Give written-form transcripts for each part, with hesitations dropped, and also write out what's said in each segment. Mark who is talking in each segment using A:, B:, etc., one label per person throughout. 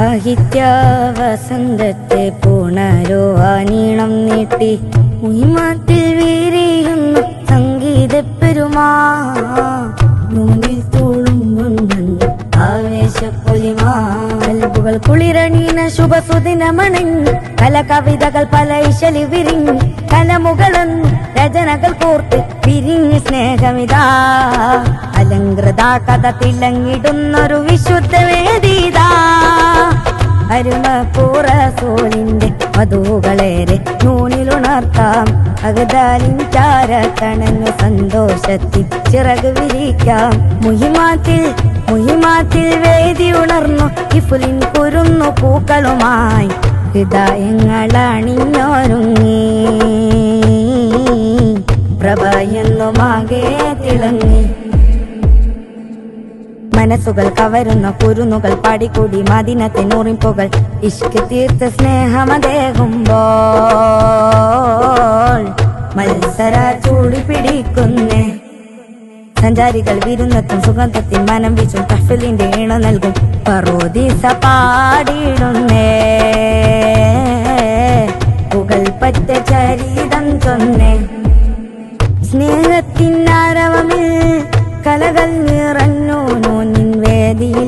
A: സാഹിത്യ വസന്തത്തെ പുണരുവാനീണം നീട്ടി മുഹിമാത്തിൽ വീരിയുന്നു സംഗീത പെരുമാ മുമ്പിൽ തോളുമ്പുന്നു ആവേശപ്പൊലിമാ കൽബുകൾ കുളിരണീന ശുഭസുദിനമണിഞ്ഞ് കല കവിതകൾ പല ഇശലി വിരിഞ്ഞ് കലമുകളൊന്ന് രചനകൾ കോർത്ത് പിരിഞ്ഞ് സ്നേഹമിതാ അലങ്കൃത കഥ തിളങ്ങിടുന്നൊരു വിശുദ്ധ വേദിതാ അരുമപ്പൂറസൂലിന്റെ മധുകളേറെ നൂനിലുണർത്താം അകതാലിൻ ചാരത്തണഞ്ഞു സന്തോഷത്തിൽ ചിറക് വിരിക്കാം മുഹിമാത്തിൽ വേദി ഉണർന്നു ഇഫുലിൻ കുരുന്നു പൂക്കളുമായി ഹൃദയങ്ങളണിഞ്ഞൊരുങ്ങി പ്രഭയെന്നുമാകെ തിളങ്ങി മനസ്സുകൾ കവരുന്ന കുരുന്നുകൾ പാടിക്കൂടി മദീനത്തെ നൂറിപ്പുകൾ ഇഷ്ക് തീർത്ത സ്നേഹമതേകുമ്പോൾ മത്സര ചൂടി പിടിക്കുന്നേ സഞ്ചാരികൾ വിരുന്നെത്തും സുഗന്ധത്തിൽ മനം വീശും തഹ്ഫിലിന്റെ ഈണ നൽകും പറുദീസ പാടിയിടുന്നേ പുകൾപ്പറ്റ ചരിതം ചൊന്നേ സ്നേഹത്തിനാരവമിൽ കലകൾ നിറഞ്ഞു നിൻ വേദിയിലായി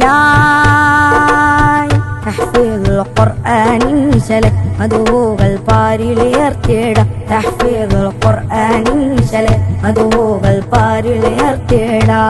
A: തഹ്ഫീദുൽ ഖുർആനിൻ ശല മധുകൾ പാരിലുയർത്തിയിടാം തഹ്ഫീദുൽ ഖുർആനിൻ ശല മധുകൾ പാരിലുയർത്തിയിടാം